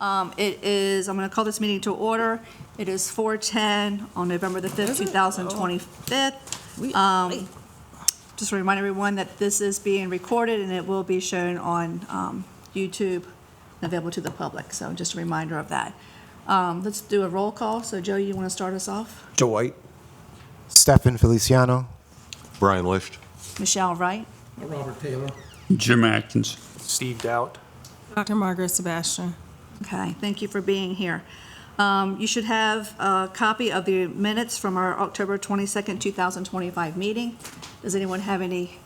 It is, I'm going to call this meeting to order. It is 4:10 on November the 5th, 2025. Just to remind everyone that this is being recorded and it will be shown on YouTube and available to the public. So just a reminder of that. Let's do a roll call. So Joe, you want to start us off? Joe White. Stefan Feliciano. Brian Licht. Michelle Wright. Robert Taylor. Jim Atkins. Steve Doubt. Dr. Margaret Sebastian. Okay, thank you for being here. You should have a copy of the minutes from our October 22nd, 2025 meeting. Does anyone have any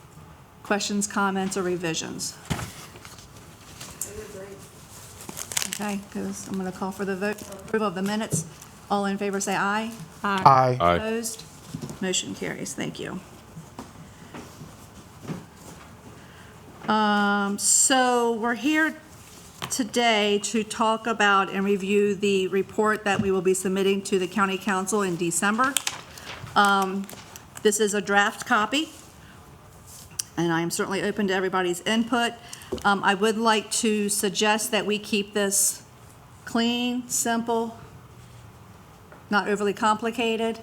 questions, comments, or revisions? Okay, because I'm going to call for the vote for approval of the minutes. All in favor say aye. Aye. Opposed? Motion carries. Thank you. So we're here today to talk about and review the report that we will be submitting to the County Council in December. This is a draft copy, and I am certainly open to everybody's input. I would like to suggest that we keep this clean, simple, not overly complicated.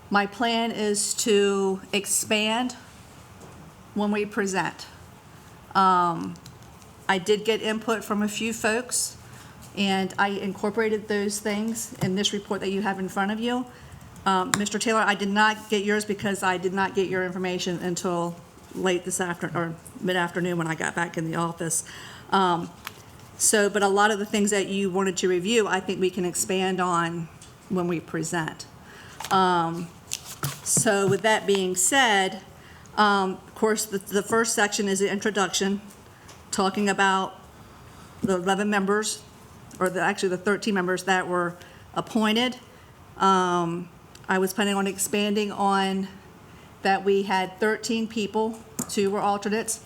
My plan is to expand when we present. I did get input from a few folks, and I incorporated those things in this report that you have in front of you. Mr. Taylor, I did not get yours because I did not get your information until late this afternoon, or mid-afternoon when I got back in the office. But a lot of the things that you wanted to review, I think we can expand on when we present. So with that being said, of course, the first section is the introduction, talking about the 11 members, or actually the 13 members that were appointed. I was planning on expanding on that we had 13 people, 2 were alternates.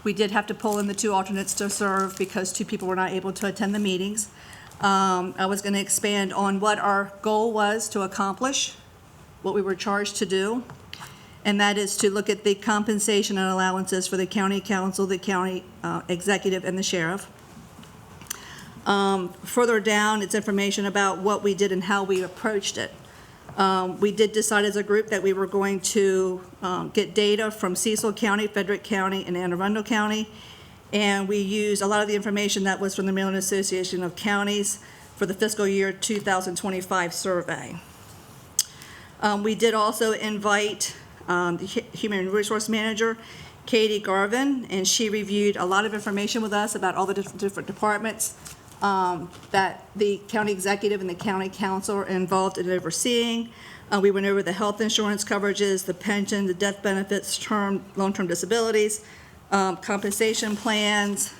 We did have to pull in the 2 alternates to serve because 2 people were not able to attend the meetings. I was going to expand on what our goal was to accomplish, what we were charged to do, and that is to look at the compensation and allowances for the county council, the county executive, and the sheriff. Further down, it's information about what we did and how we approached it. We did decide as a group that we were going to get data from Cecil County, Frederick County, and Anne Arundel County, and we used a lot of the information that was from the Maryland Association of Counties for the fiscal year 2025 survey. We did also invite the Human Resource Manager, Katie Garvin, and she reviewed a lot of information with us about all the different departments that the county executive and the county council are involved in overseeing. We went over the health insurance coverages, the pension, the death benefits, long-term disabilities, compensation plans,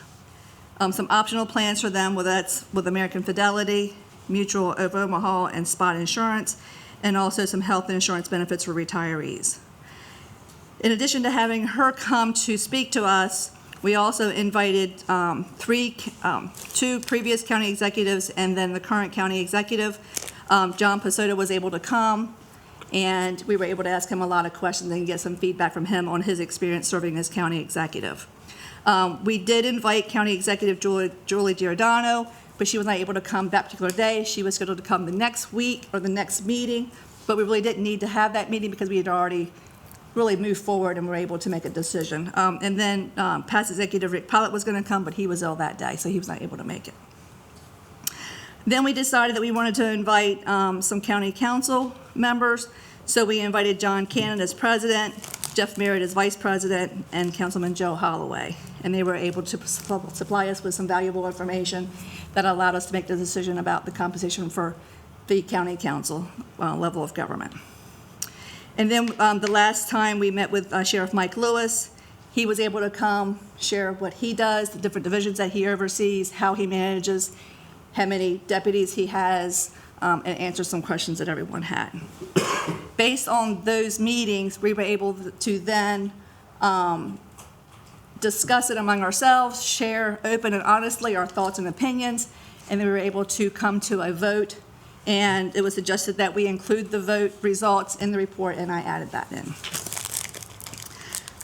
some optional plans for them, whether that's with American Fidelity, Mutual of Omaha, and Spot Insurance, and also some health insurance benefits for retirees. In addition to having her come to speak to us, we also invited 2 previous county executives and then the current county executive. John Pasota was able to come, and we were able to ask him a lot of questions and get some feedback from him on his experience serving as county executive. We did invite County Executive Julie Giordano, but she was not able to come that particular day. She was scheduled to come the next week or the next meeting, but we really didn't need to have that meeting because we had already really moved forward and were able to make a decision. And then past executive Rick Pollitt was going to come, but he was ill that day, so he was not able to make it. Then we decided that we wanted to invite some county council members, so we invited John Cannon as president, Jeff Merritt as vice president, and Councilman Joe Holloway. And they were able to supply us with some valuable information that allowed us to make the decision about the compensation for the county council level of government. And then the last time we met with Sheriff Mike Lewis, he was able to come share what he does, the different divisions that he oversees, how he manages, how many deputies he has, and answer some questions that everyone had. Based on those meetings, we were able to then discuss it among ourselves, share open and honestly our thoughts and opinions, and then we were able to come to a vote. And it was suggested that we include the vote results in the report, and I added that in.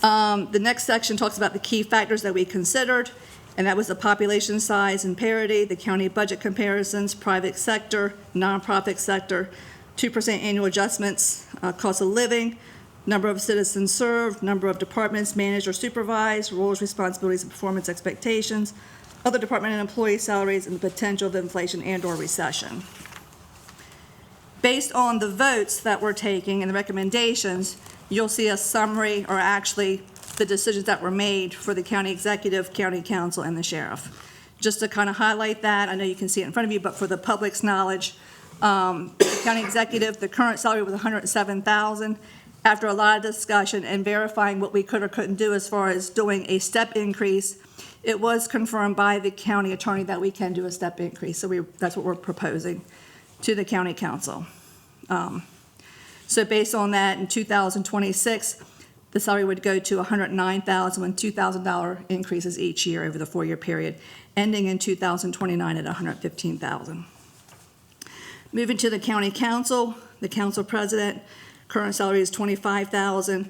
The next section talks about the key factors that we considered, And that was the population size and parity, the county budget comparisons, private sector, nonprofit sector, 2% annual adjustments, cost of living, number of citizens served, number of departments managed or supervised, roles, responsibilities, and performance expectations, other department and employee salaries, and the potential of inflation and/or recession. Based on the votes that we're taking and the recommendations, you'll see a summary, or actually the decisions that were made for the county executive, county council, and the sheriff. Just to kind of highlight that, I know you can see it in front of you, but for the public's knowledge, the county executive, the current salary was $107,000. After a lot of discussion and verifying what we could or couldn't do as far as doing a step increase, it was confirmed by the county attorney that we can do a step increase. So that's what we're proposing to the county council. So based on that, in 2026, the salary would go to $109,000 with $2,000 increases each year over the 4-year period, ending in 2029 at $115,000. Moving to the county council, the council president, current salary is $25,000.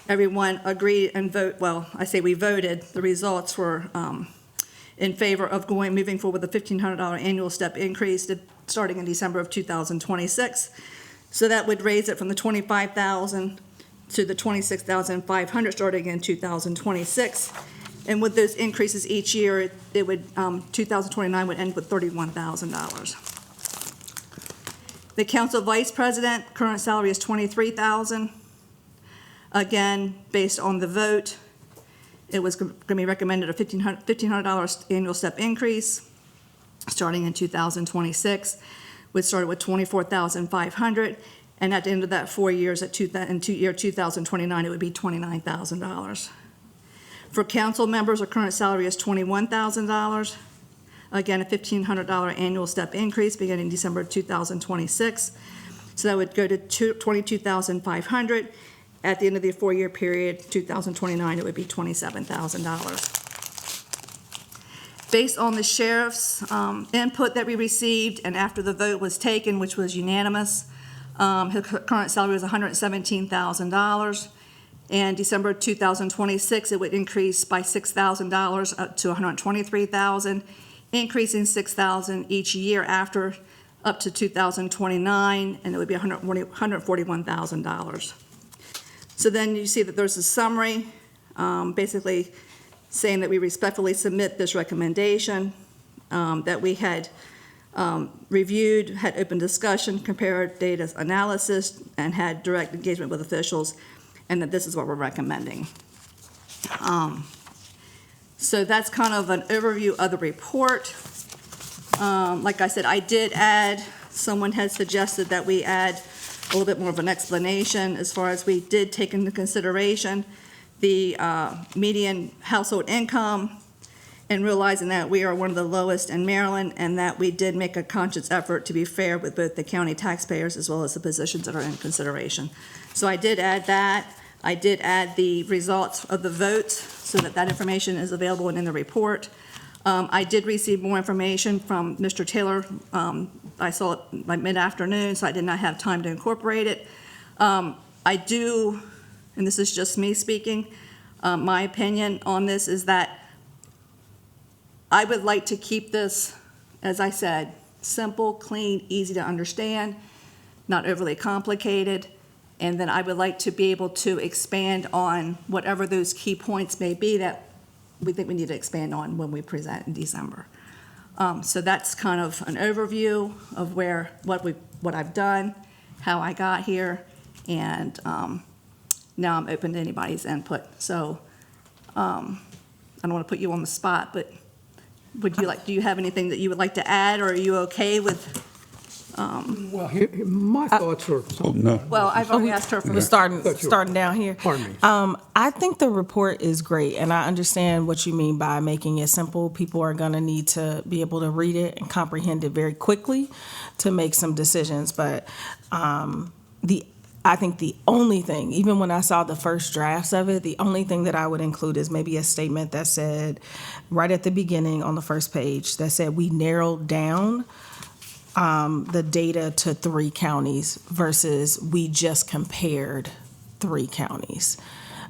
Everyone agreed and we voted. The results were in favor of moving forward with a $1,500 annual step increase starting in December of 2026. So that would raise it from the $25,000 to the $26,500 starting in 2026. And with those increases each year, it would 2029 would end with $31,000. The council vice president, current salary is $23,000. Again, based on the vote, it was going to be recommended a $1,500 annual step increase starting in 2026. We started with $24,500, and at the end of that 4 years, in year 2029, it would be $29,000. For council members, our current salary is $21,000. Again, a $1,500 annual step increase beginning December 2026. So that would go to $22,500. At the end of the 4-year period, 2029, it would be $27,000. Based on the sheriff's input that we received, and after the vote was taken, which was unanimous, his current salary was $117,000. And December 2026, it would increase by $6,000 up to $123,000, increasing $6,000 each year after up to 2029, and it would be $141,000. So then you see that there's a summary, basically saying that we respectfully submit this recommendation, that we had reviewed, had open discussion, compared data analysis, and had direct engagement with officials, and that this is what we're recommending. So that's kind of an overview of the report. Like I said, I did add, someone had suggested that we add a little bit more of an explanation as far as we did take into consideration the median household income, and realizing that we are one of the lowest in Maryland, and that we did make a conscious effort to be fair with both the county taxpayers as well as the positions that are in consideration. So I did add that. I did add the results of the votes so that that information is available and in the report. I did receive more information from Mr. Taylor. I saw it by mid-afternoon, so I did not have time to incorporate it. I do, and this is just me speaking, my opinion on this is that I would like to keep this, as I said, simple, clean, easy to understand, not overly complicated, and then I would like to be able to expand on whatever those key points may be that we think we need to expand on when we present in December. So that's kind of an overview of what I've done, how I got here, and now I'm open to anybody's input. So I don't want to put you on the spot, but do you have anything that you would like to add, or are you okay with? Well, my thoughts are something. No. Well, I've already asked her for We're starting down here. Pardon me. I think the report is great, and I understand what you mean by making it simple. People are going to need to be able to read it and comprehend it very quickly to make some decisions. But I think the only thing, even when I saw the first drafts of it, the only thing that I would include is maybe a statement that said, right at the beginning on the first page, that said we narrowed down the data to 3 counties versus we just compared 3 counties.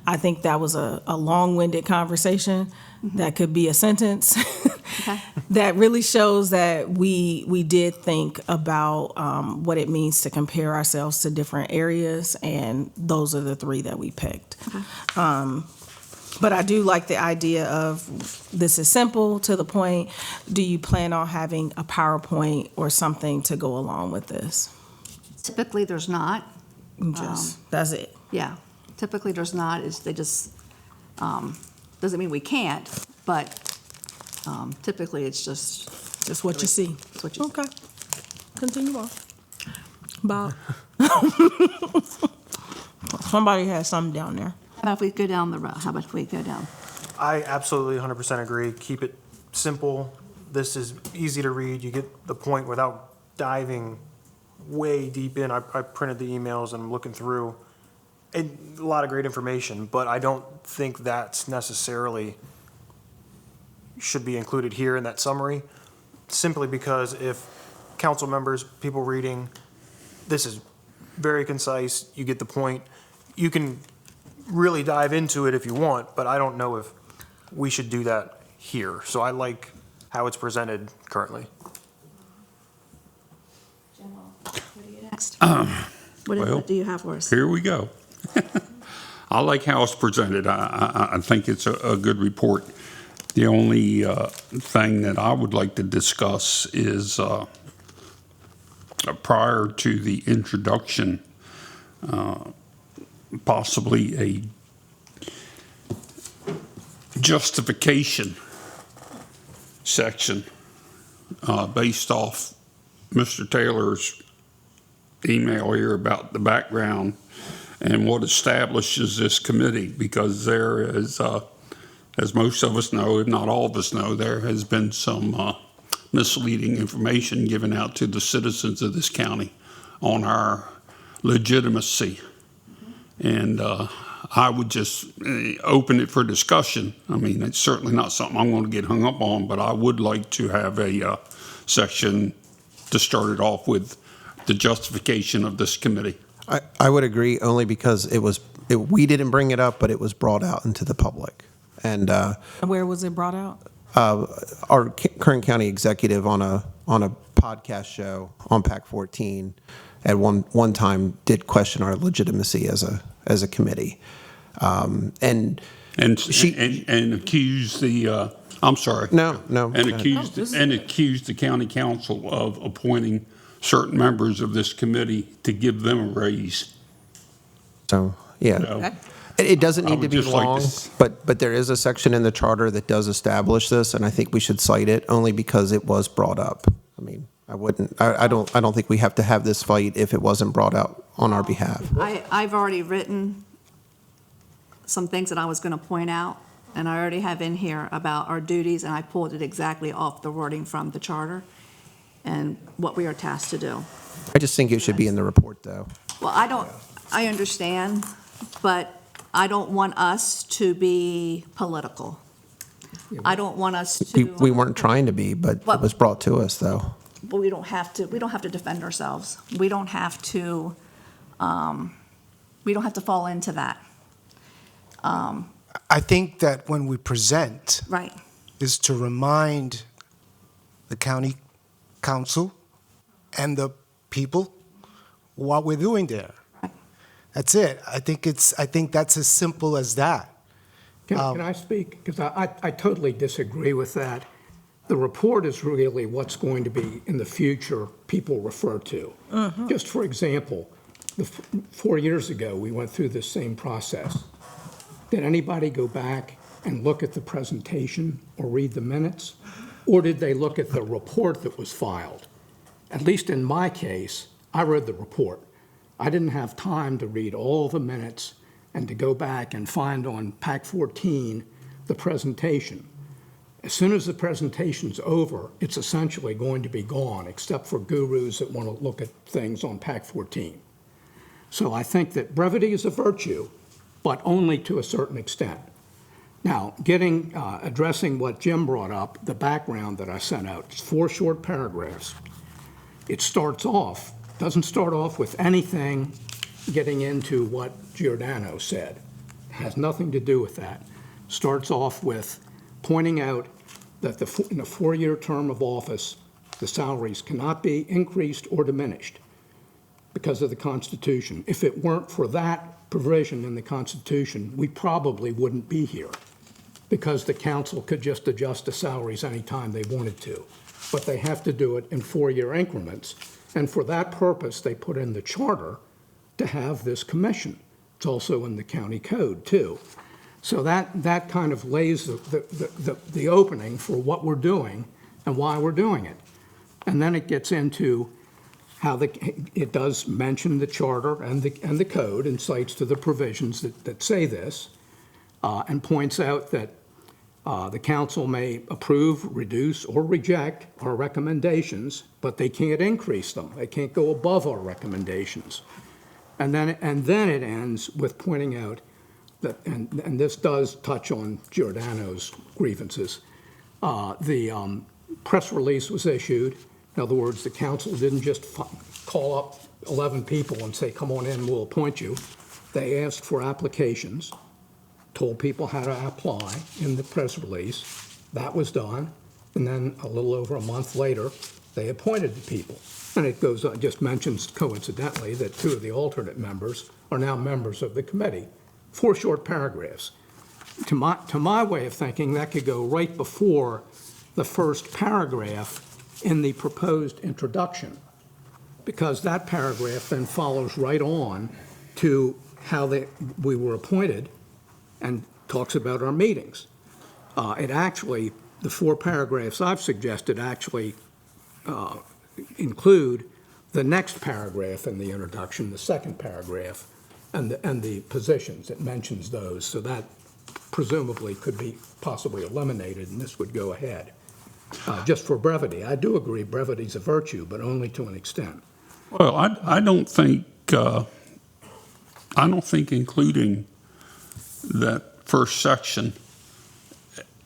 I think that was a long-winded conversation. That could be a sentence. Okay. That really shows that we did think about what it means to compare ourselves to different areas, and those are the three that we picked. But I do like the idea of this is simple, to the point. Do you plan on having a PowerPoint or something to go along with this? Typically, there's not. That's it. Yeah, typically there's not, they just, doesn't mean we can't, but typically it's just. It's what you see. It's what you see. Okay. Continue on. Bob. Somebody has something down there. How about if we go down the road? How about if we go down? I absolutely 100% agree. Keep it simple. This is easy to read. You get the point without diving way deep in. I printed the emails and I'm looking through. And a lot of great information, but I don't think that's necessarily should be included here in that summary, simply because if council members, people reading, this is very concise, you get the point. You can really dive into it if you want, but I don't know if we should do that here. So I like how it's presented currently. Next. Well, What do you have for us? Here we go. I like how it's presented. I think it's a good report. The only thing that I would like to discuss is prior to the introduction, possibly a justification section based off Mr. Taylor's email here about the background and what establishes this committee, because there is, as most of us know, if not all of us know, there has been some misleading information given out to the citizens of this county on our legitimacy. And I would just open it for discussion. I mean, it's certainly not something I'm going to get hung up on, but I would like to have a section to start it off with the justification of this committee. I would agree, only because we didn't bring it up, but it was brought out into the public. And Where was it brought out? our current county executive on a podcast show on PAC 14 at one time did question our legitimacy as a committee. And accused the I'm sorry. No. And accused the county council of appointing certain members of this committee to give them a raise. So, yeah. So, It doesn't I need to would be just like to long, s- but there is a section in the charter that does establish this, and I think we should cite it only because it was brought up. I mean, I don't think we have to have this fight if it wasn't brought out on our behalf. I've already written some things that I was going to point out, and I already have in here about our duties, and I pulled it exactly off the wording from the charter and what we are tasked to do. I just think it should be in the report, though. Well, I understand, but I don't want us to be political. I don't want us to. We weren't trying to be, but it was brought to us, though. But we don't have to defend ourselves. We don't have to fall into that. I think that when we present Right. is to remind the county council and the people what we're doing there. Right. That's it. I think that's as simple as that. Can I speak? Because I totally disagree with that. The report is really what's going to be in the future people refer to. Just for example, 4 years ago, we went through this same process. Did anybody go back and look at the presentation or read the minutes? Or did they look at the report that was filed? At least in my case, I read the report. I didn't have time to read all the minutes and to go back and find on PAC 14 the presentation. As soon as the presentation's over, it's essentially going to be gone, except for gurus that want to look at things on PAC 14. So I think that brevity is a virtue, but only to a certain extent. Now, addressing what Jim brought up, the background that I sent out, it's 4 short paragraphs. It doesn't start off with anything getting into what Giordano said. has nothing to do with that. Starts off with pointing out that in a four-year term of office, the salaries cannot be increased or diminished because of the Constitution. If it weren't for that provision in the Constitution, we probably wouldn't be here, because the council could just adjust the salaries anytime they wanted to. But they have to do it in four-year increments. And for that purpose, they put in the charter to have this commission. It's also in the county code, too. So that kind of lays the opening for what we're doing and why we're doing it. And then it gets into how it does mention the charter and the code and cites to the provisions that say this, and points out that the council may approve, reduce, or reject our recommendations, but they can't increase them. They can't go above our recommendations. And then it ends with pointing out that, and this does touch on Giordano's grievances, the press release was issued. In other words, the council didn't just call up 11 people and say, come on in, we'll appoint you. They asked for applications, told people how to apply in the press release. That was done. And then a little over a month later, they appointed the people. And it goes on, just mentions coincidentally that two of the alternate members are now members of the committee. 4 short paragraphs. To my way of thinking, that could go right before the first paragraph in the proposed introduction, because that paragraph then follows right on to how we were appointed and talks about our meetings. It actually, the 4 paragraphs I've suggested actually include the next paragraph in the introduction, the second paragraph, and the positions. It mentions those, so that presumably could be possibly eliminated, and this would go ahead. Just for brevity, I do agree brevity's a virtue, but only to an extent. Well, I don't think including that first section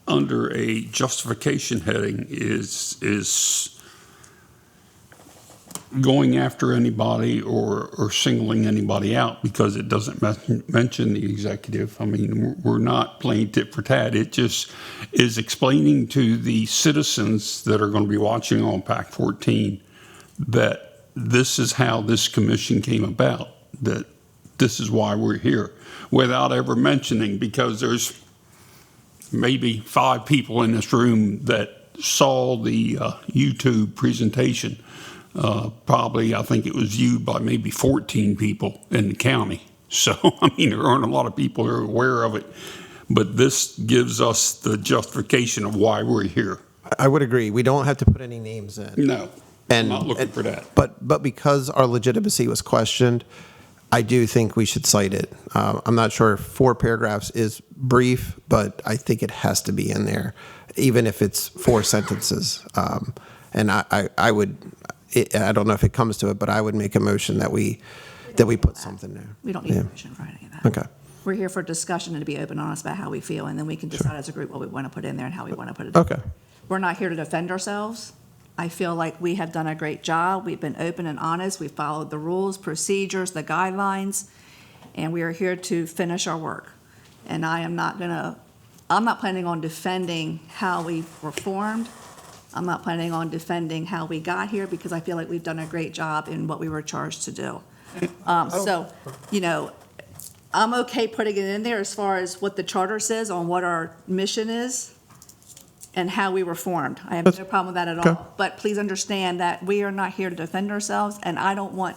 under a justification heading is going after anybody or singling anybody out, because it doesn't mention the executive. I mean, we're not playing tit for tat. It just is explaining to the citizens that are going to be watching on PAC 14 that this is how this commission came about, that this is why we're here, without ever mentioning, because there's maybe 5 people in this room that saw the YouTube presentation. Probably, I think it was viewed by maybe 14 people in the county. So, I mean, there aren't a lot of people who are aware of it, but this gives us the justification of why we're here. I would agree. We don't have to put any names in. No, I'm not looking for that. But because our legitimacy was questioned, I do think we should cite it. I'm not sure if 4 paragraphs is brief, but I think it has to be in there, even if it's 4 sentences. And I would, I don't know if it comes to it, but I would make a motion that we put something there. We don't need Yeah. permission for any of that. Okay. We're here for discussion and to be open and honest about how we feel, and then we can decide as a group what we want to put in there and how we want to put it in. Okay. We're not here to defend ourselves. I feel like we have done a great job. We've been open and honest. We've followed the rules, procedures, the guidelines, and we are here to finish our work. And I'm not planning on defending how we were formed. I'm not planning on defending how we got here, because I feel like we've done a great job in what we were charged to do. So, you know, I'm okay putting it in there as far as what the charter says on what our mission is and how we were formed. I have no problem with that at Okay. all. But please understand that we are not here to defend ourselves, and I don't want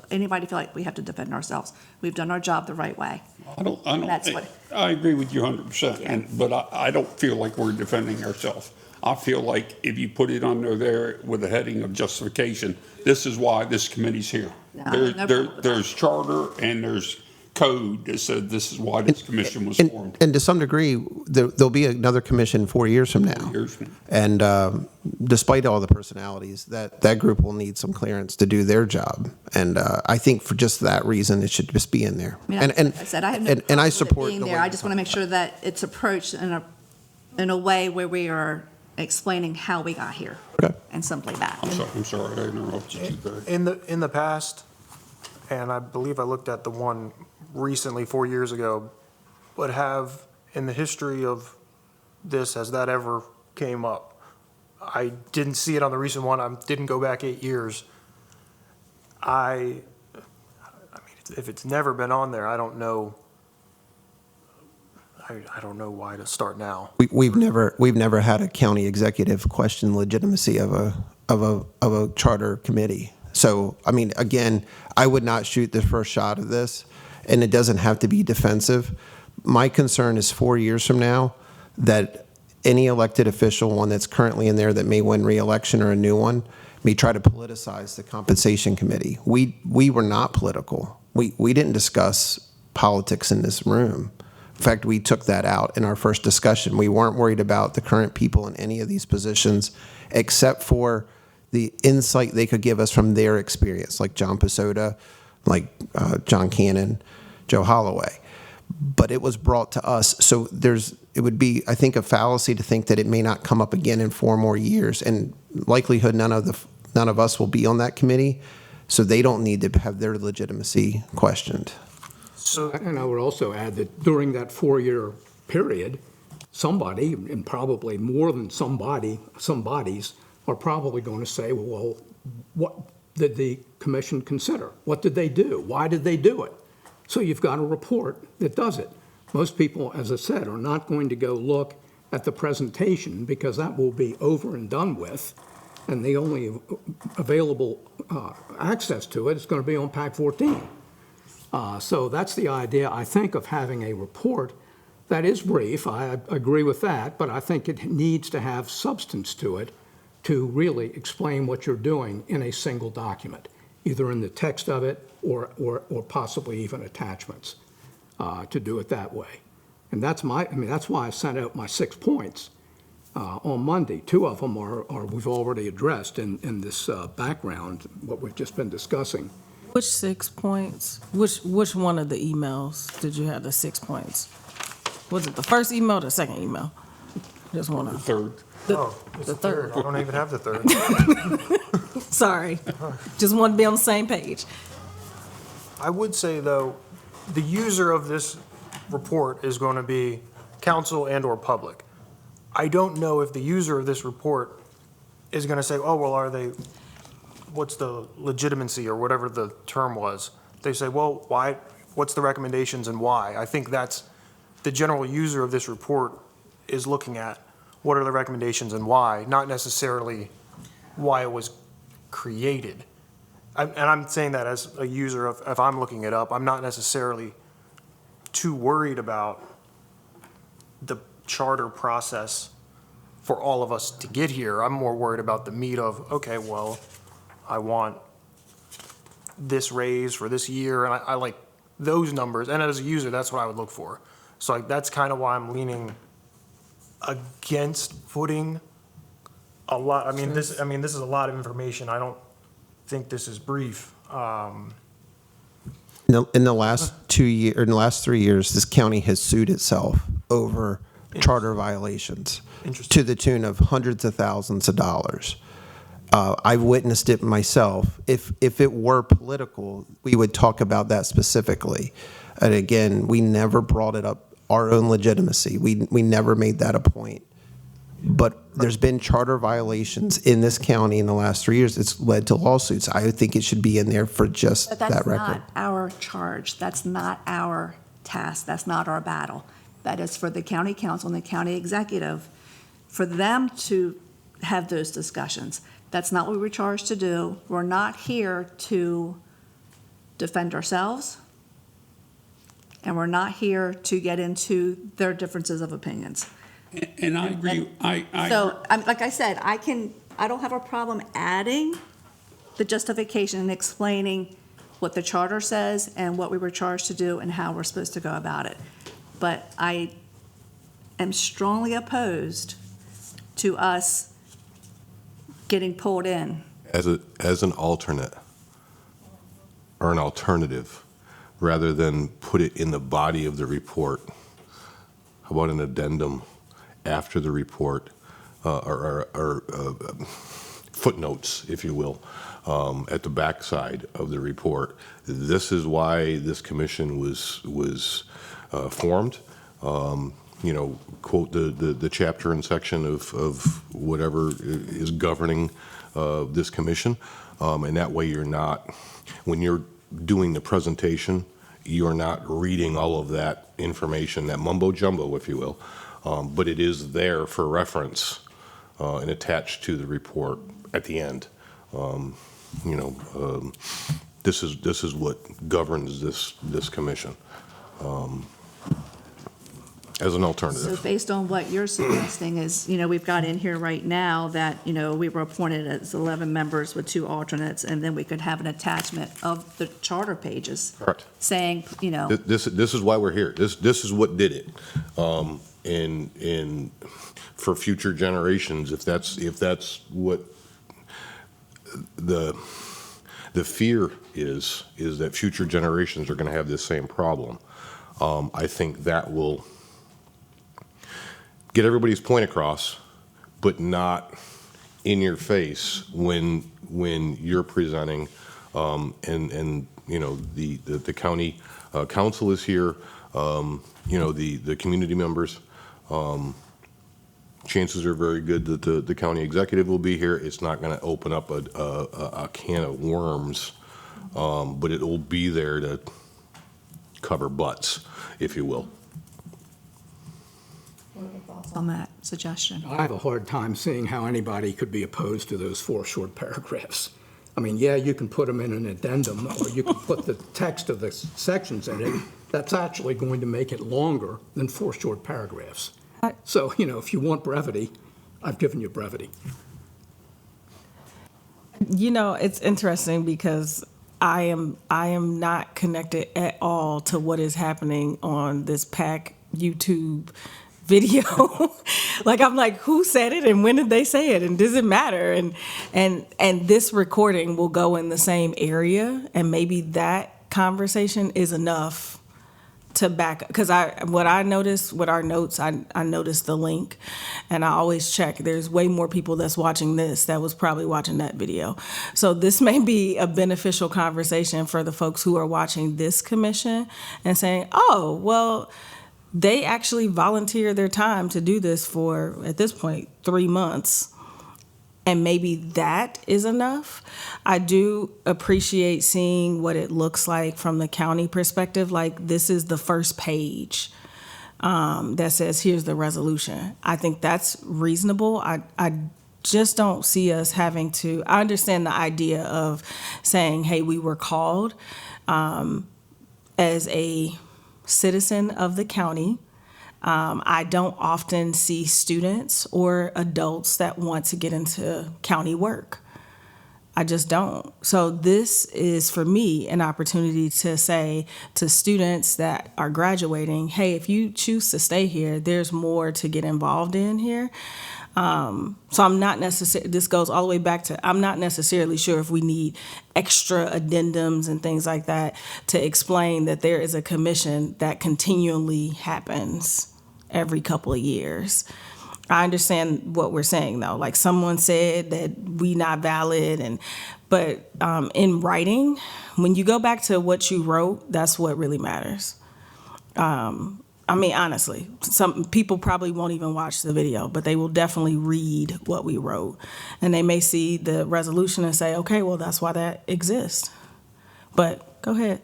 anybody to feel like we have to defend ourselves. We've done our job the right way. That's what- I agree with you 100%, but I don't feel like we're defending ourselves. I feel like if you put it under there with the heading of justification, this is why this committee's here. No problem with that. There's charter and there's code that said this is why this commission was formed. And to some degree, there'll be another commission 4 years from now. Years from now. And despite all the personalities, that group will need some clearance to do their job. And I think for just that reason, it should just be in there. I mean, like I said, I have no problem I with it support being the there. way I just want to make sure that it's approached in a way where we are explaining how we got here. Okay. And simply that. I'm sorry, I interrupted you, Greg. In the past, and I believe I looked at the one recently 4 years ago, but have, in the history of this, has that ever came up? I didn't see it on the recent one. I didn't go back 8 years. I mean, if it's never been on there, I don't know. I don't know why to start now. We've never had a county executive question legitimacy of a charter committee. So, I mean, again, I would not shoot the first shot of this, and it doesn't have to be defensive. My concern is 4 years from now that any elected official, one that's currently in there that may win re-election or a new one, may try to politicize the compensation committee. We were not political. We didn't discuss politics in this room. In fact, we took that out in our first discussion. We weren't worried about the current people in any of these positions, except for the insight they could give us from their experience, like John Posada, like John Cannon, Joe Holloway. But it was brought to us. So it would be, I think, a fallacy to think that it may not come up again in 4 more years. And likelihood none of us will be on that committee, so they don't need to have their legitimacy questioned. So, And I would also add that during that 4-year period, somebody, and probably more than some bodies, are probably going to say, well, what did the commission consider? What did they do? Why did they do it? So you've got a report that does it. Most people, as I said, are not going to go look at the presentation because that will be over and done with, and the only available access to it is going to be on PAC 14. So that's the idea, I think, of having a report that is brief. I agree with that, but I think it needs to have substance to it to really explain what you're doing in a single document, either in the text of it or possibly even attachments, to do it that way. And that's why I sent out my 6 points on Monday. 2 of them are we've already addressed in this background, what we've just been discussing. Which 6 points? Which one of the emails did you have the 6 points? Was it the first email or the second email? Just want to. Third. it's the third. I don't even have the third. Sorry. Just want to be on the same page. I would say, though, the user of this report is going to be council and or public. I don't know if the user of this report is going to say, oh, well, what's the legitimacy or whatever the term was? They say, well, why, what's the recommendations and why? I think that's the general user of this report is looking at what are the recommendations and why, not necessarily why it was created. And I'm saying that as a user, if I'm looking it up, I'm not necessarily too worried about the charter process for all of us to get here. I'm more worried about the meat of, okay, well, I want this raise for this year, and I like those numbers. And as a user, that's what I would look for. So that's kind of why I'm leaning against putting a lot. I mean, this is a lot of information. I don't think this is brief. In the last 2 years, or in the last 3 years, this county has sued itself over charter violations to the tune of hundreds of thousands of dollars. I've witnessed it myself. If it were political, we would talk about that specifically. And again, we never brought it up, our own legitimacy. We never made that a point. But there's been charter violations in this county in the last 3 years. It's led to lawsuits. I would think it should be in there for just But that that's record. not our charge. That's not our task. That's not our battle. That is for the county council and the county executive, for them to have those discussions. That's not what we were charged to do. We're not here to defend ourselves, and we're not here to get into their differences of opinions. And I agree, So, like I said, I don't have a problem adding the justification and explaining what the charter says and what we were charged to do and how we're supposed to go about it. But I am strongly opposed to us getting pulled in. As an alternate or an alternative, rather than put it in the body of the report. How about an addendum after the report, or footnotes, if you will, at the backside of the report? This is why this commission was formed. quote the chapter and section of whatever is governing this commission. And that way you're not, when you're doing the presentation, you're not reading all of that information, that mumbo jumbo, if you will, but it is there for reference and attached to the report at the end. This is what governs this commission. As an So alternative. based on what you're suggesting is, we've got in here right now that, we were appointed as 11 members with 2 alternates, and then we could have an attachment of the charter pages. Correct. Saying, This is why we're here. This is what did it. And for future generations, if that's what the fear is that future generations are going to have this same problem. I think that will get everybody's point across, but not in your face when you're presenting. And the county council is here. The community members. Chances are very good that the county executive will be here. It's not going to open up a can of worms, but it will be there to cover butts, if you will. on that suggestion. I have a hard time seeing how anybody could be opposed to those 4 short paragraphs. I mean, yeah, you can put them in an addendum, or you can put the text of the sections in it. That's actually going to make it longer than 4 short paragraphs. So, if you want brevity, I've given you brevity. It's interesting because I am not connected at all to what is happening on this PAC YouTube video. I'm like, who said it and when did they say it and does it matter? And this recording will go in the same area, and maybe that conversation is enough to back, because what I noticed with our notes, I noticed the link, and I always check. There's way more people that's watching this that was probably watching that video. So this may be a beneficial conversation for the folks who are watching this commission and saying, oh, well, they actually volunteer their time to do this for, at this point, 3 months. And maybe that is enough. I do appreciate seeing what it looks like from the county perspective. Like, this is the first page that says, here's the resolution. I think that's reasonable. I just don't see us having to, I understand the idea of saying, hey, we were called as a citizen of the county. I don't often see students or adults that want to get into county work. I just don't. So this is, for me, an opportunity to say to students that are graduating, hey, if you choose to stay here, there's more to get involved in here. So I'm not necessarily, this goes all the way back to, I'm not necessarily sure if we need extra addendums and things like that to explain that there is a commission that continually happens every couple of years. I understand what we're saying, though. Like, someone said that we not valid, but in writing, when you go back to what you wrote, that's what really matters. I mean, honestly, some people probably won't even watch the video, but they will definitely read what we wrote. And they may see the resolution and say, okay, well, that's why that exists. But go ahead.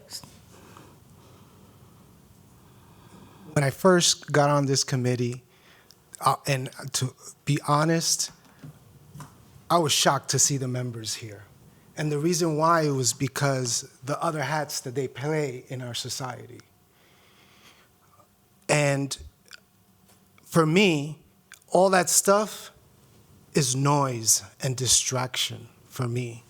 When I first got on this committee, and to be honest, I was shocked to see the members here. And the reason why was because the other hats that they play in our society. And for me, all that stuff is noise and distraction for me.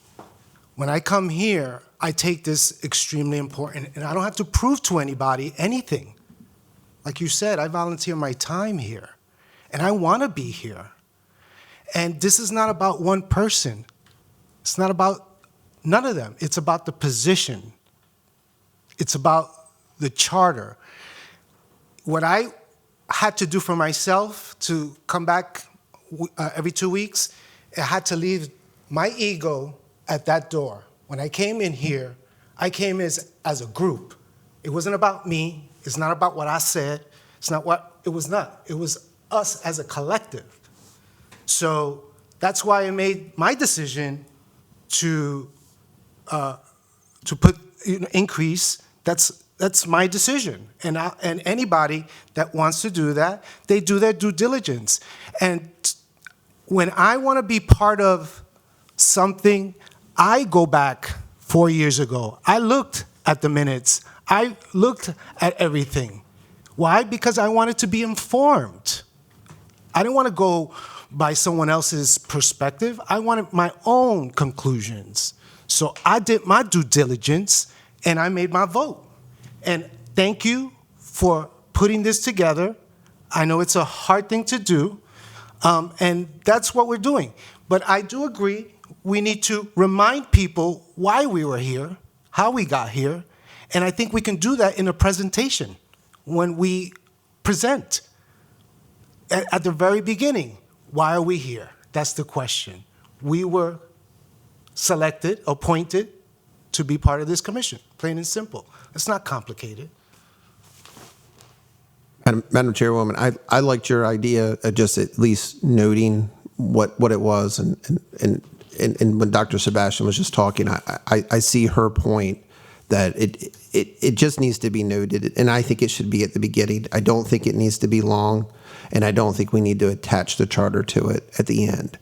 When I come here, I take this extremely important, and I don't have to prove to anybody anything. Like you said, I volunteer my time here, and I want to be here. And this is not about one person. It's not about none of them. It's about the position. It's about the charter. What I had to do for myself to come back every 2 weeks, I had to leave my ego at that door. When I came in here, I came as a group. It wasn't about me. It's not about what I said. It's not what, it was not. It was us as a collective. So that's why I made my decision to put, increase. That's my decision. And anybody that wants to do that, they do their due diligence. And when I want to be part of something, I go back 4 years ago. I looked at the minutes. I looked at everything. Why? Because I wanted to be informed. I didn't want to go by someone else's perspective. I wanted my own conclusions. So I did my due diligence, and I made my vote. And thank you for putting this together. I know it's a hard thing to do, and that's what we're doing. But I do agree, we need to remind people why we were here, how we got here, and I think we can do that in a presentation when we present. At the very beginning, why are we here? That's the question. We were selected, appointed to be part of this commission, plain and simple. It's not complicated. Madam Chairwoman, I liked your idea of just at least noting what it was, and when Dr. Sebastian was just talking, I see her point that it just needs to be noted, and I think it should be at the beginning. I don't think it needs to be long, and I don't think we need to attach the charter to it at the end.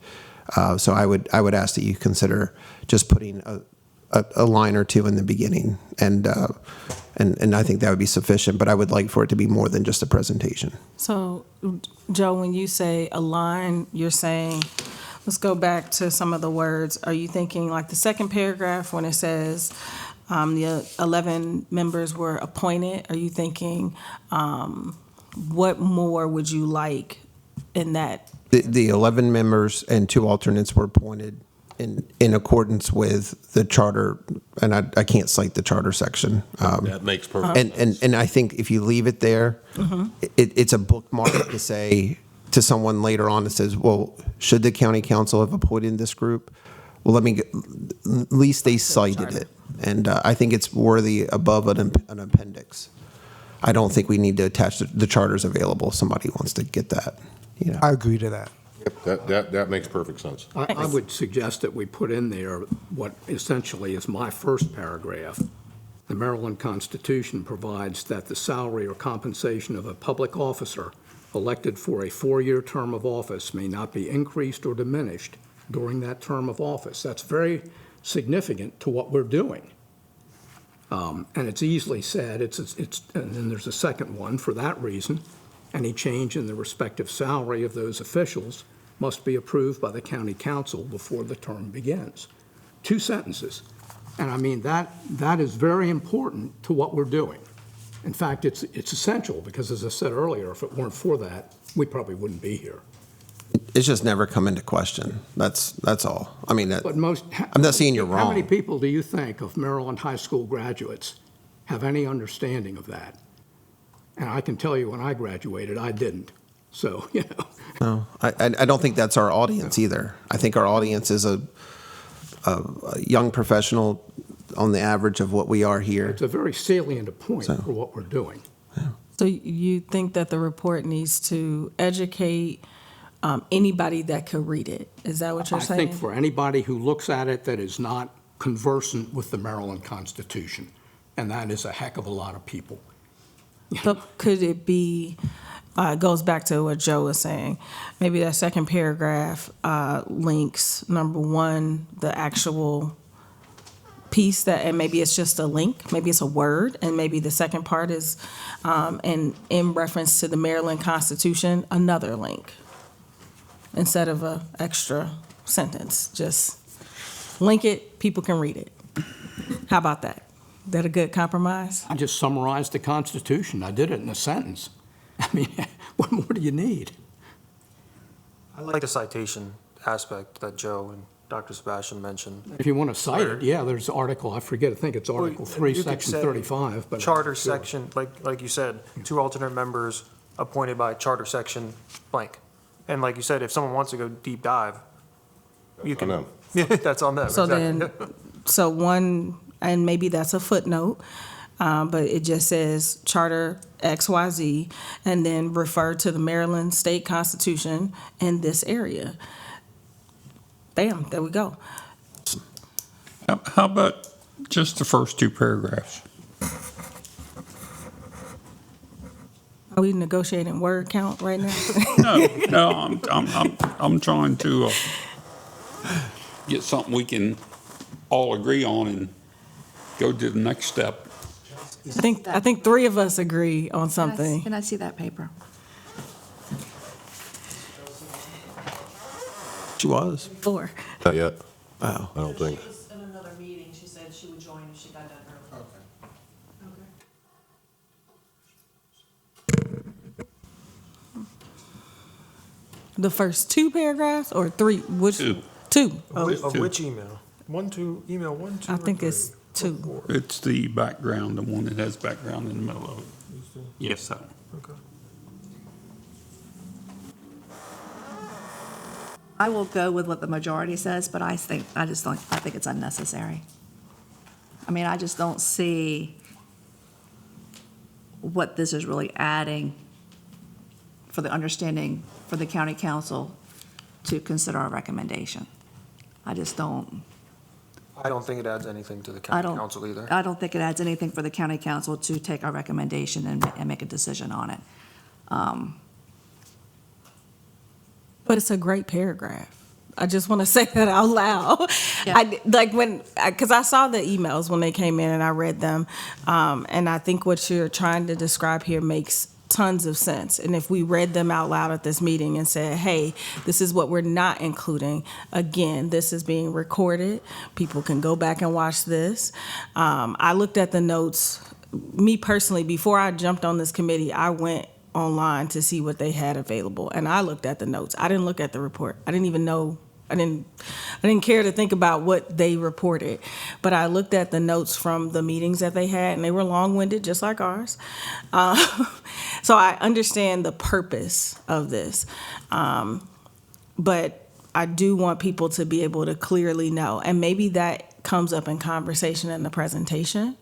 So I would ask that you consider just putting a line or two in the beginning, and I think that would be sufficient. But I would like for it to be more than just a presentation. So, Joe, when you say a line, you're saying, let's go back to some of the words. Are you thinking like the second paragraph when it says the 11 members were appointed? Are you thinking what more would you like in that? The 11 members and 2 alternates were appointed in accordance with the charter, and I can't cite the charter section. That makes perfect sense. And I think if you leave it there, it's a bookmark to say to someone later on that says, well, should the county council have appointed this group? Well, at least they cited it. And I think it's worthy above an appendix. I don't think we need to attach the charters available if somebody wants to get that. I agree to that. Yep, that makes perfect sense. I would suggest that we put in there what essentially is my first paragraph. The Maryland Constitution provides that the salary or compensation of a public officer elected for a 4-year term of office may not be increased or diminished during that term of office. That's very significant to what we're doing. And it's easily said, and then there's a second one, for that reason, any change in the respective salary of those officials must be approved by the county council before the term begins. 2 sentences. And I mean, that is very important to what we're doing. In fact, it's essential because, as I said earlier, if it weren't for that, we probably wouldn't be here. It's just never come into question. That's all. I mean, But I'm not saying you're How many wrong. people do you think of Maryland high school graduates have any understanding of that? And I can tell you when I graduated, I didn't. So, No, I don't think that's our audience either. I think our audience is a young professional on the average of what we are here. It's a very salient point So- for what we're doing. So you think that the report needs to educate anybody that could read it? Is that what you're I saying? think for anybody who looks at it that is not conversant with the Maryland Constitution, and that is a heck of a lot of people. But could it be, it goes back to what Joe was saying, maybe that second paragraph links, number one, the actual piece and maybe it's just a link, maybe it's a word, and maybe the second part is, and in reference to the Maryland Constitution, another link, instead of a extra sentence. Just link it, people can read it. How about that? Is that a good compromise? I just summarized the Constitution. I did it in a sentence. I mean, what more do you need? I like the citation aspect that Joe and Dr. Sebastian mentioned. If you want to cite it, yeah, there's Article, I forget, I think it's Article 3, You could Section say 35. But Charter sure. section, like you said, 2 alternate members appointed by charter section blank. And like you said, if someone wants to go deep dive, you can. on them. Yeah, that's on them. So exactly. then, so one, and maybe that's a footnote, but it just says charter XYZ, and then refer to the Maryland State Constitution in this area. Bam, there we go. How about just the first two paragraphs? Are we negotiating word count right now? No, I'm trying to get something we can all agree on and go to the next step. I think three of us agree on something. Can I see that paper? She was. Four. Not yet, Wow. I don't think. was in another meeting. She said she would join if she got done early. The first two paragraphs or three? Which? Two. Two. Of which email? Email one, two, I or think three? it's two. It's the background, the one that has background in the middle of it. Yes, that one. Okay. I will go with what the majority says, but I think it's unnecessary. I mean, I just don't see what this is really adding for the understanding for the county council to consider our recommendation. I just don't, I don't think it adds anything to the I county don't. council either. I don't think it adds anything for the county council to take our recommendation and make a decision on it. But it's a great paragraph. I just want to say that out loud. Yeah. Because I saw the emails when they came in and I read them. And I think what you're trying to describe here makes tons of sense. And if we read them out loud at this meeting and said, hey, this is what we're not including, again, this is being recorded. People can go back and watch this. I looked at the notes. Me personally, before I jumped on this committee, I went online to see what they had available. And I looked at the notes. I didn't look at the report. I didn't even know. I didn't care to think about what they reported. But I looked at the notes from the meetings that they had, and they were long-winded, just like ours. So I understand the purpose of this. But I do want people to be able to clearly know. And maybe that comes up in conversation in the presentation.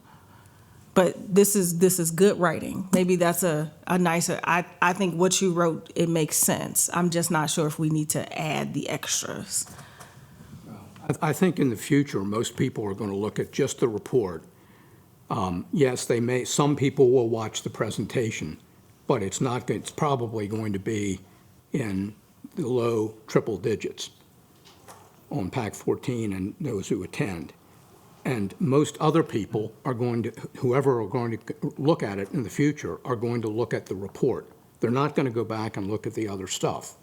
But this is good writing. Maybe that's a nicer, I think what you wrote, it makes sense. I'm just not sure if we need to add the extras. I think in the future, most people are going to look at just the report. Yes, some people will watch the presentation, but it's probably going to be in the low triple digits on PAC 14 and those who attend. And most other people whoever are going to look at it in the future are going to look at the report. They're not going to go back and look at the other stuff.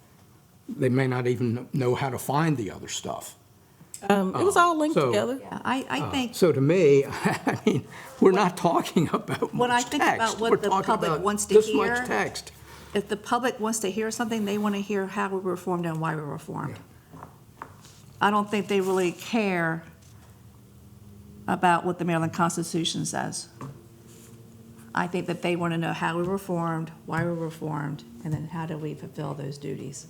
They may not even know how to find the other stuff. It was all linked together. Yeah, I think, So to me, I mean, we're not talking about When I much think about text. what We're the talking public about wants to this hear, much text. if the public wants to hear something, they want to hear how we were formed and why we were formed. I don't think they really care about what the Maryland Constitution says. I think that they want to know how we were formed, why we were formed, and then how do we fulfill those duties.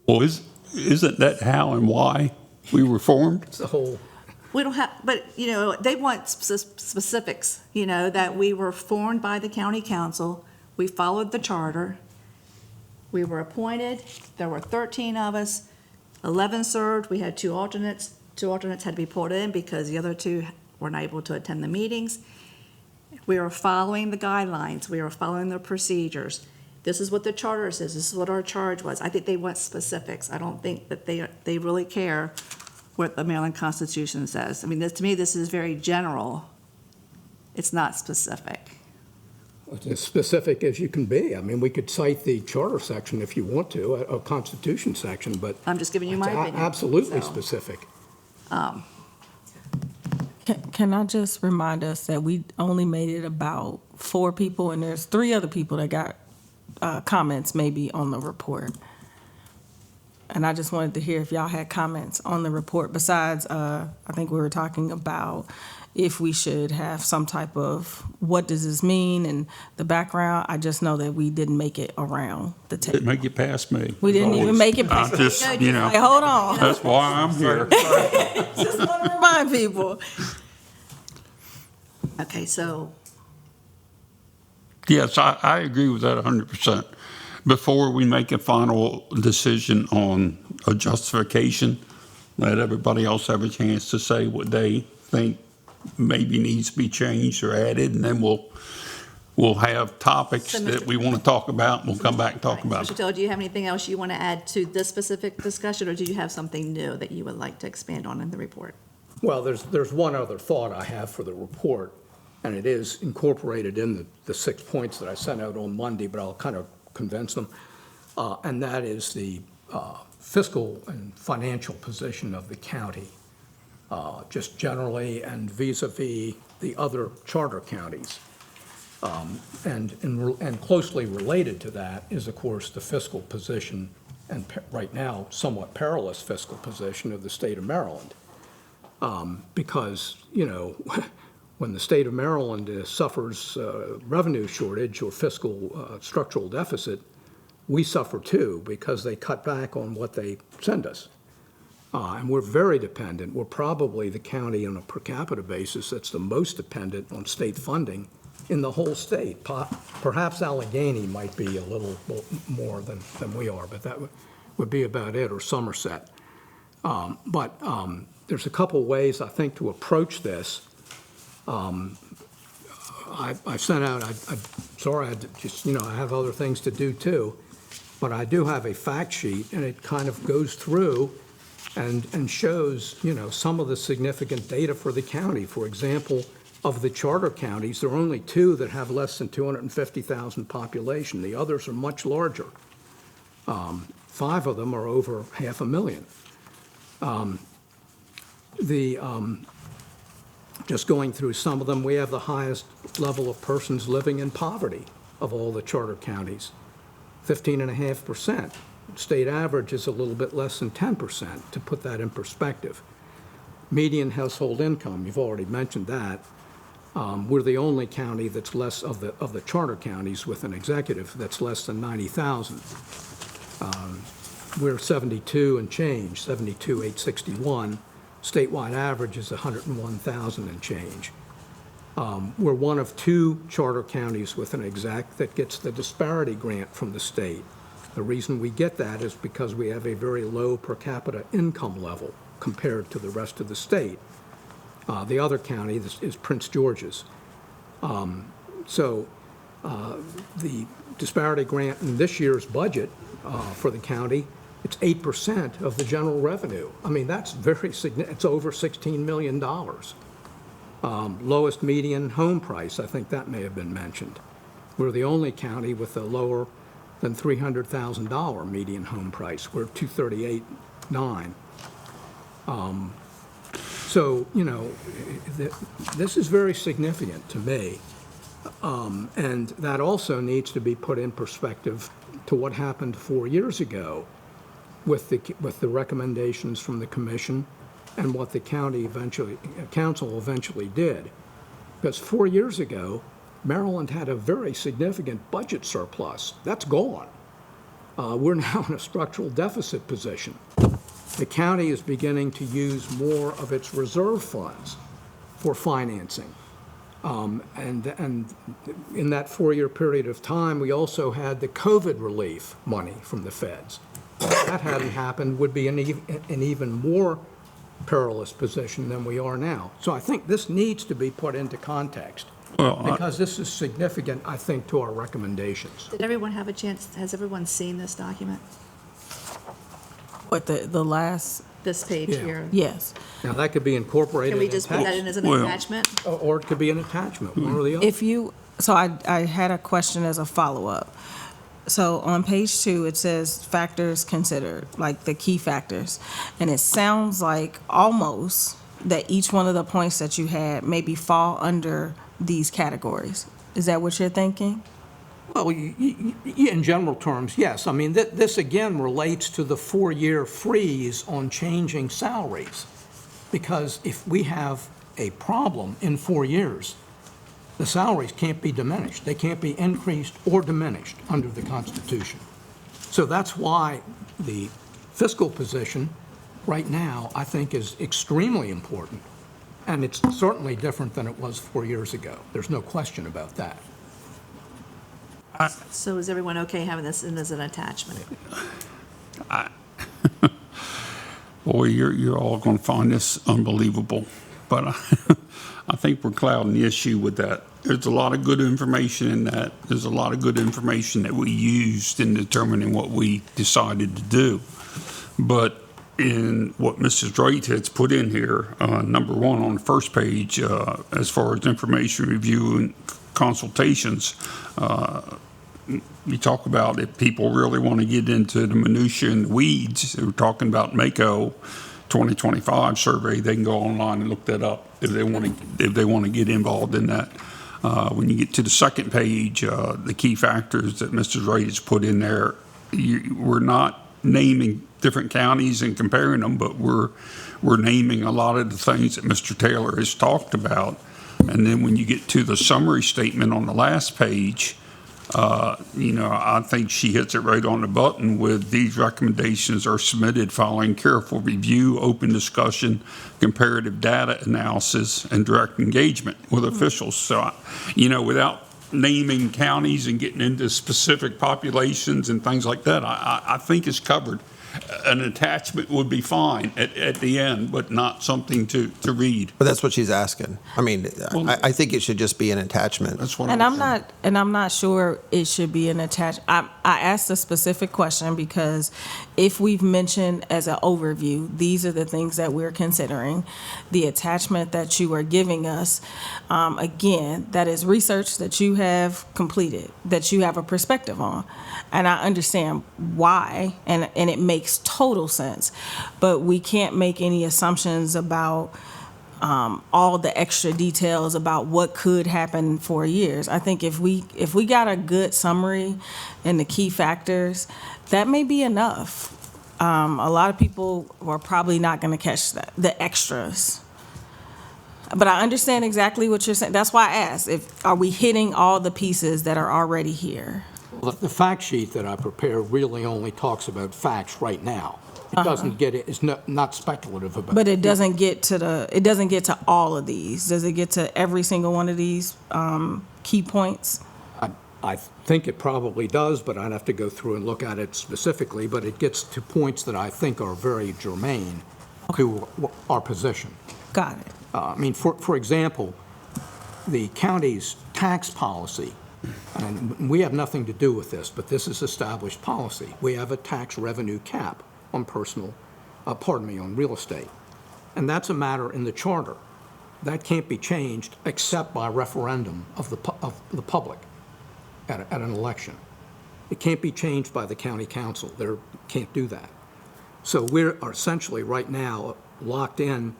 Well, isn't that how and why we were formed? It's the whole, We don't have, but, they want specifics, that we were formed by the county council, we followed the charter, we were appointed, there were 13 of us, 11 served, we had 2 alternates. 2 alternates had to be pulled in because the other 2 were not able to attend the meetings. We were following the guidelines, we were following the procedures. This is what the charter says, this is what our charge was. I think they want specifics. I don't think that they really care what the Maryland Constitution says. I mean, to me, this is very general. It's not specific. it's as specific as you can be. I mean, we could cite the charter section if you want to, a Constitution section, but I'm just giving you my it's opinion. absolutely So, specific. Can I just remind us that we only made it about 4 people, and there's 3 other people that got comments maybe on the report. And I just wanted to hear if y'all had comments on the report besides, I think we were talking about if we should have some type of, what does this mean, and the background. I just know that we didn't make it around the Didn't table. make it past me. We didn't even make it I past. just, Hey, hold on. that's why I'm here. Just want to remind people. Okay, so Yes, I agree with that 100%. Before we make a final decision on a justification, let everybody else have a chance to say what they think maybe needs to be changed or added, and then we'll have topics So, that Mr. we want to talk about, and we'll come back and talk Right. about Mr. it. Taylor, do you have anything else you want to add to this specific discussion, or do you have something new that you would like to expand on in the report? Well, there's one other thought I have for the report, and it is incorporated in the 6 points that I sent out on Monday, but I'll kind of condense them. And that is the fiscal and financial position of the county, just generally and vis-à-vis the other charter counties. And closely related to that is, of course, the fiscal position, and right now, somewhat perilous fiscal position of the state of Maryland. Because, you know, when the state of Maryland suffers revenue shortage or fiscal structural deficit, we suffer too, because they cut back on what they send us. And we're very dependent. We're probably the county on a per capita basis that's the most dependent on state funding in the whole state. Perhaps Allegheny might be a little more than we are, but that would be about it, or Somerset. But there's a couple ways, I think, to approach this. I sent out, I'm sorry, I just, you know, I have other things to do too, but I do have a fact sheet, and it kind of goes through and shows, you know, some of the significant data for the county. For example, of the charter counties, there are only 2 that have less than 250,000 population. The others are much larger. 5 of them are over 500,000. Just going through some of them, we have the highest level of persons living in poverty of all the charter counties, 15.5%. State average is a little bit less than 10%, to put that in perspective. Median household income, you've already mentioned that. We're the only county that's less of the charter counties with an executive that's less than 90,000. We're 72 and change, 72,861. Statewide average is 101,000 and change. We're one of 2 charter counties with an exec that gets the disparity grant from the state. The reason we get that is because we have a very low per capita income level compared to the rest of the state. The other county is Prince George's. So the disparity grant in this year's budget for the county, it's 8% of the general revenue. I mean, that's very significant. It's over $16 million. Lowest median home price, I think that may have been mentioned. We're the only county with a lower than $300,000 median home price. We're $238,900. So, you know, this is very significant to me. And that also needs to be put in perspective to what happened 4 years ago with the recommendations from the commission and what the council eventually did. Because 4 years ago, Maryland had a very significant budget surplus. That's gone. We're now in a structural deficit position. The county is beginning to use more of its reserve funds for financing. And in that 4-year period of time, we also had the COVID relief money from the feds. If that hadn't happened, would be an even more perilous position than we are now. So I think this needs to be put into context, because this is significant, I think, to our recommendations. Did everyone have a chance, has everyone seen this document? What, the last, This page Yeah. here? yes. Now, that could be incorporated Can we in just put that in text, as an Well- attachment? or it could be an attachment, one or the other. If you, so I had a question as a follow-up. So on page 2, it says factors considered, like the key factors. And it sounds like almost that each one of the points that you had maybe fall under these categories. Is that what you're thinking? Well, in general terms, yes. I mean, this again relates to the 4-year freeze on changing salaries. Because if we have a problem in 4 years, the salaries can't be diminished. They can't be increased or diminished under the Constitution. So that's why the fiscal position right now, I think, is extremely important. And it's certainly different than it was 4 years ago. There's no question about that. So is everyone okay having this in as an attachment? Boy, you're all going to find this unbelievable, but I think we're clouding the issue with that. There's a lot of good information in that. There's a lot of good information that we used in determining what we decided to do. But in what Mrs. Wright has put in here, number one on the first page, as far as information review and consultations, you talk about if people really want to get into the minutiae and weeds, we're talking about Mako 2025 survey, they can go online and look that up if they want to get involved in that. When you get to the second page, the key factors that Mrs. Wright has put in there, we're not naming different counties and comparing them, but we're naming a lot of the things that Mr. Taylor has talked about. And then when you get to the summary statement on the last page, I think she hits it right on the button with these recommendations are submitted following careful review, open discussion, comparative data analysis, and direct engagement with officials. So, without naming counties and getting into specific populations and things like that, I think it's covered. An attachment would be fine at the end, but not something to read. But that's what she's asking. I mean, I think it should just be an attachment. That's what And I'm not sure it should be an attachment. I asked a specific question because if we've mentioned as an overview, these are the things that we're considering. The attachment that you are giving us, again, that is research that you have completed, that you have a perspective on. And I understand why, and it makes total sense. But we can't make any assumptions about all the extra details about what could happen in 4 years. I think if we got a good summary and the key factors, that may be enough. A lot of people are probably not going to catch that, the extras. But I understand exactly what you're saying. That's why I asked, are we hitting all the pieces that are already here? Well, the fact sheet that I prepared really only talks about facts right now. It doesn't get it, it's not speculative about. But it doesn't get to all of these. Does it get to every single one of these key points? I think it probably does, but I'd have to go through and look at it specifically, but it gets to points that I think are very germane to our position. Got it. I mean, for example, the county's tax policy, and we have nothing to do with this, but this is established policy. We have a tax revenue cap on on real estate. And that's a matter in the charter. That can't be changed except by referendum of the public at an election. It can't be changed by the county council. They can't do that. So we're essentially right now locked in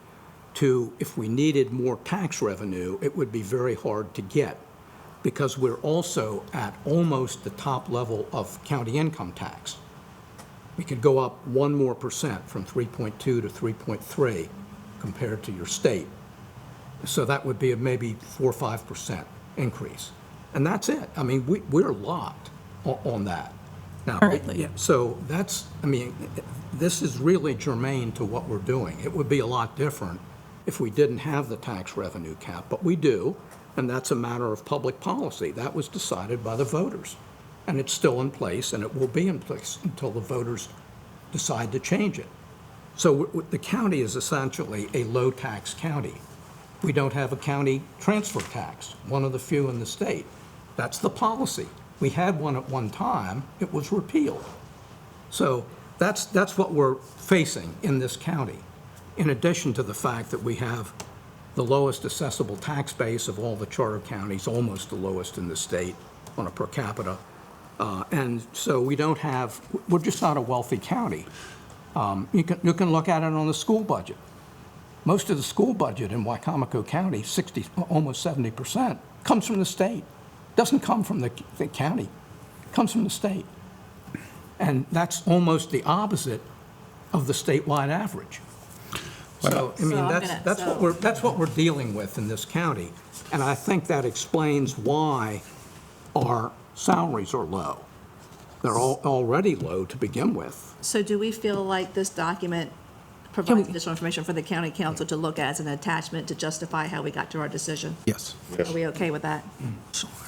to, if we needed more tax revenue, it would be very hard to get, because we're also at almost the top level of county income tax. We could go up 1% more from 3.2 to 3.3 compared to your state. So that would be a maybe 4 or 5% increase. And that's it. I mean, we're locked on that. Now, Currently. so this is really germane to what we're doing. It would be a lot different if we didn't have the tax revenue cap, but we do, and that's a matter of public policy. That was decided by the voters, and it's still in place, and it will be in place until the voters decide to change it. So the county is essentially a low-tax county. We don't have a county transfer tax, one of the few in the state. That's the policy. We had one at one time, it was repealed. So that's what we're facing in this county, in addition to the fact that we have the lowest assessable tax base of all the charter counties, almost the lowest in the state on a per capita. And so we're just not a wealthy county. You can look at it on the school budget. Most of the school budget in Wicomico County, almost 70%, comes from the state. Doesn't come from the county, it comes from the state. And that's almost the opposite of the statewide average. So, I mean, that's what we're dealing with in this county. And I think that explains why our salaries are low. They're already low to begin with. So do we feel like this document provide additional information for the county council to look at as an attachment to justify how we got to our decision. Yes. Are we okay with that?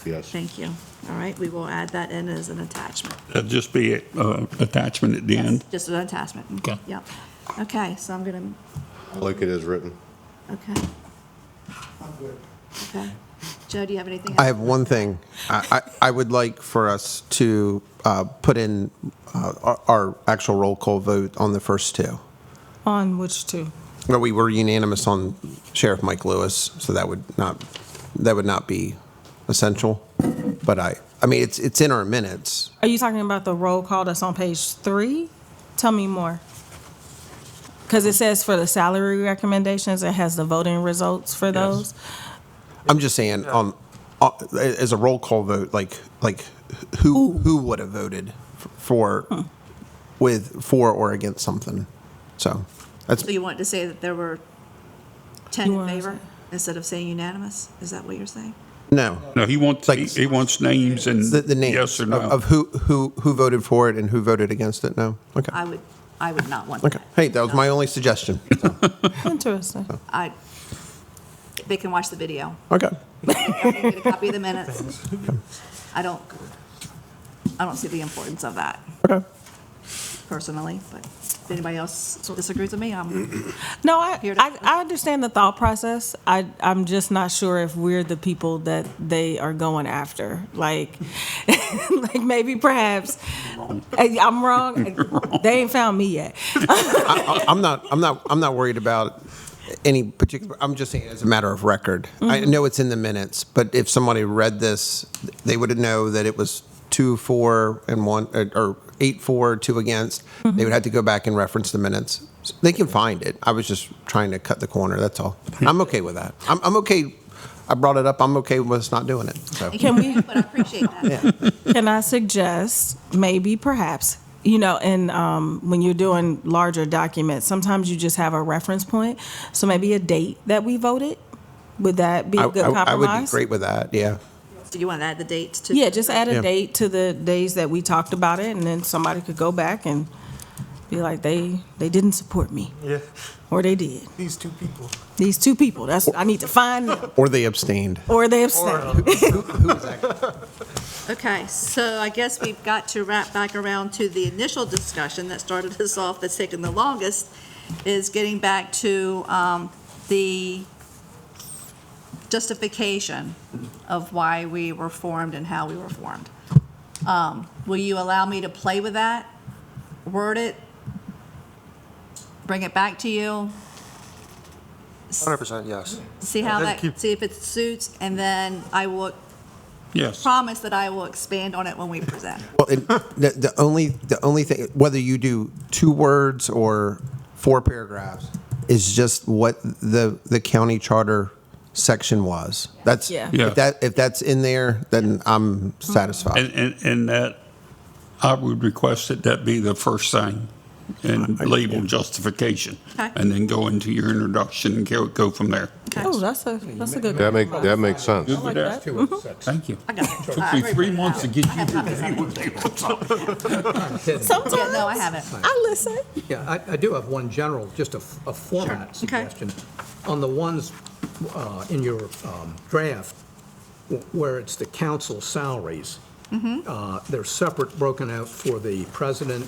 Yes. Thank you. All right, we will add that in as an attachment. That'd just be attachment at the end. Just an attachment. Okay. Yep. Okay, so I'm gonna, I like it as written. okay. Okay. Joe, do you have anything? I have one thing. I would like for us to put in our actual roll call vote on the first two. On which two? Well, we were unanimous on Sheriff Mike Lewis, so that would not be essential. But I mean, it's in our minutes. Are you talking about the roll call that's on page 3? Tell me more. Because it says for the salary recommendations, it has the voting results for those. I'm just saying, as a roll call vote, like who would have voted for or against something? So that's So you want to say that there were 10 You in wanna favor say- instead of saying unanimous? Is that what you're saying? no. No, he wants, Like- he wants names and The names yes or no. of who voted for it and who voted against it. No. Okay. I would not want Okay. that. Hey, that was my only suggestion. So, Interesting. They can watch the video. okay. Get a copy of the minutes. I don't see the importance of that Okay. personally, but if anybody else disagrees with me, I'm, No, Here to- I understand the thought process. I'm just not sure if we're the people that they are going after. Like, like maybe perhaps I'm wrong. They ain't found me yet. I'm not worried about any particular. I'm just saying as a matter of record. I know it's in the minutes, but if somebody read this, they would know that it was 2-4 and 1 or 8-4, 2 against. They would have to go back and reference the minutes. They can find it. I was just trying to cut the corner. That's all. I'm okay with that. I'm okay. I brought it up. I'm okay with us not doing it. So. Can we? but I appreciate that. Can I suggest maybe perhaps, and when you're doing larger documents, sometimes you just have a reference point. So maybe a date that we voted. Would that be a good compromise? I would be great with that. Yeah. Do you want to add the dates to? Yeah, just add a Yeah. date to the days that we talked about it, and then somebody could go back and be like, they didn't support me, Yeah, or they did. these two people. These two people, I need to find them, Or they abstained. or they abstained. Okay, so I guess we've got to wrap back around to the initial discussion that started us off, that's taken the longest, is getting back to the justification of why we were formed and how we were formed. Will you allow me to play with that, word it, bring it back to you, 100% yes. see how And that, keep- see if it suits, and then I will Yes. promise that I will expand on it when we present. Well, the only thing, whether you do 2 words or 4 paragraphs, is just what the county charter section was. That's Yeah. Yeah. if that's in there, then I'm satisfied. And that, I would request that be the first thing and label justification. Okay. And then go into your introduction and go from there. Oh, that's a good. That makes sense. Good with that? Two and six. Thank you. I got it. Took me 3 months to get you to. Sometimes Yeah, no, I haven't. I listen. Yeah, I do have one general, just a format suggestion. On the ones in your draft where it's the council salaries, they're separate, broken out for the president,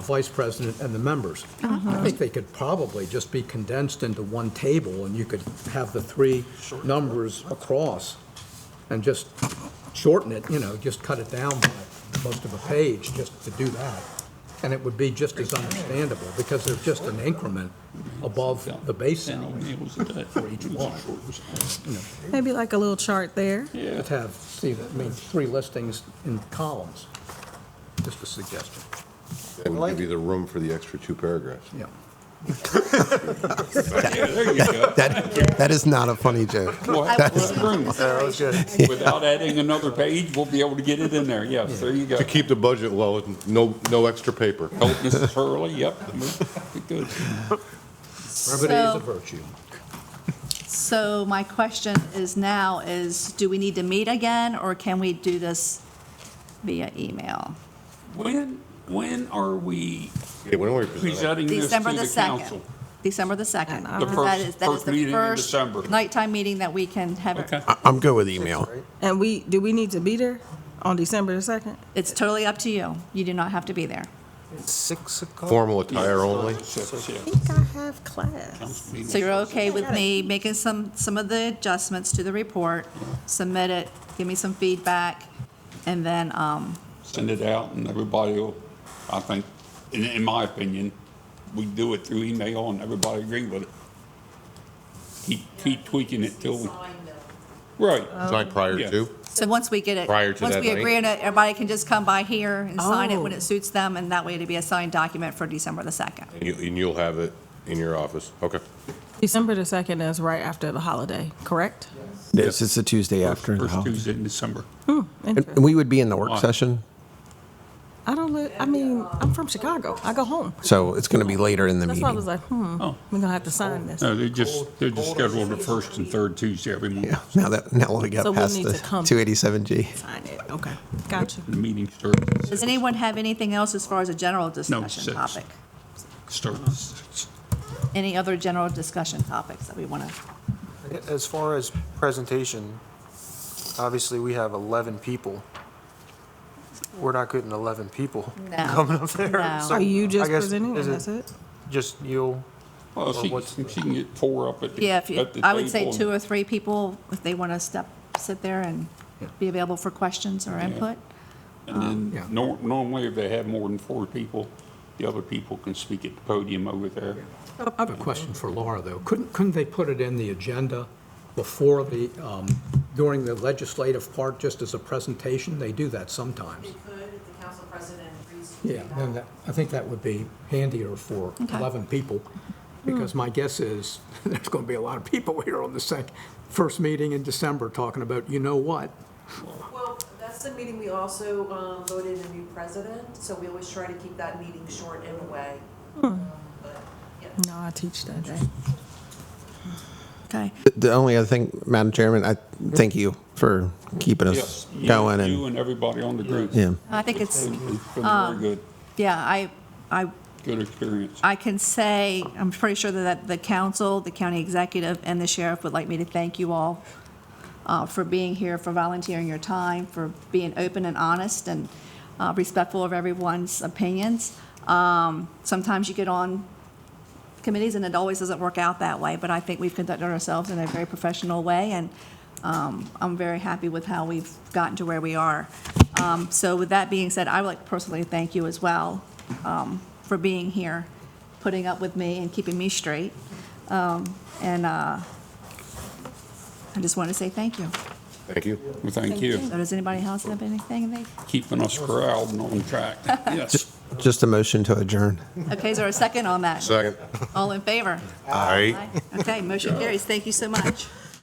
vice president, and the members. I think they could probably just be condensed into one table, and you could have the 3 numbers across and just shorten it, just cut it down by most of a page just to do that. And it would be just as understandable, because they're just an increment above the base salary for each one. Maybe like a little chart there. Just have, 3 listings in columns. Just a suggestion. That would give you the room for the extra 2 paragraphs. Yeah. Yeah, there you go. That is not a funny joke. That was good. Without adding another page, we'll be able to get it in there. Yes, there you go. To keep the budget low, and no extra paper. Don't necessarily, yep. Good. Brevity is a virtue. So my question is now is, do we need to meet again, or can we do this via email? When are we Okay, when are we presenting? Presenting this to December the the 2nd. Council. December the 2nd. And I- The That is first the meeting in first December. nighttime meeting that we can have. Okay. I'm good with email. And do we need to be there on December the 2nd? It's totally up to you. You do not have to be there. 6 o'clock? Formal attire only? Six, yeah. I think I have class. Council meeting. So you're okay with me making some of the adjustments to the report, submit it, give me some feedback, and then, Send it out and everybody will, I think, in my opinion, we do it through email and everybody agree with it. Keep tweaking it till, right. Sign prior Yeah. to? so once we get it. Prior to Once that we night? agree on it, everybody can just come by here and sign it when Oh. it suits them, and that way it'll be a signed document for December the 2nd. And you'll have it in your office? Okay. December the 2nd is right after the holiday, correct? It's the Tuesday after the First holiday. Tuesday in December. And we would be in the work Why? session, I'm from Chicago. I go home. so it's going to be later in the That's why I was meeting. like, Oh. we're gonna have to sign this. No, they're just scheduled the first and third Tuesday every month. Yeah, now we got So we'll past need the to come. 287G. Sign it, okay, gotcha. The meeting starts. Does anyone have anything else as far as a general discussion 6. topic? Starts. Any other general discussion topics that we want to? As far as presentation, obviously, we have 11 people. We're not getting 11 people No. coming up there. No. So Are you I just guess, presenting is and that's it? Just you? Well, Or she what's- can get 4 up at the, Yeah, at the table. I would say 2 or 3 people, if they want to sit there and be available for questions or input. And Yeah. then normally if they have more than 4 people, the other people can speak at the podium over there. I have a question for Laura, though. Couldn't they put it in the agenda before during the legislative part, just as a presentation? They do that sometimes. They could, if the council president agrees to do Yeah, that. then I think that would be handier for Okay. 11 people, because my guess is there's going to be a lot of people here on the first meeting in December talking about, you know what? Well, that's the meeting we also voted a new president, so we always try to keep that meeting short in a way. But, yeah. No, I teach that day. Okay. The only other thing, Madam Chairman, I thank you for keeping us Yes, going you and, and everybody on the group. yeah. I think it's, It's been very good, yeah, good experience. I can say, I'm pretty sure that the council, the county executive, and the sheriff would like me to thank you all for being here, for volunteering your time, for being open and honest and respectful of everyone's opinions. Sometimes you get on committees and it always doesn't work out that way, but I think we've conducted ourselves in a very professional way, and I'm very happy with how we've gotten to where we are. So with that being said, I would like to personally thank you as well for being here, putting up with me and keeping me straight. And I just want to say thank you. Thank you. Well, thank you. So does anybody else have anything? Keeping us corralled and on track. Yes. Just a motion to adjourn. Okay, is there a second on that? Second. All in favor? Aye. Okay, motion carries. Thank you so much.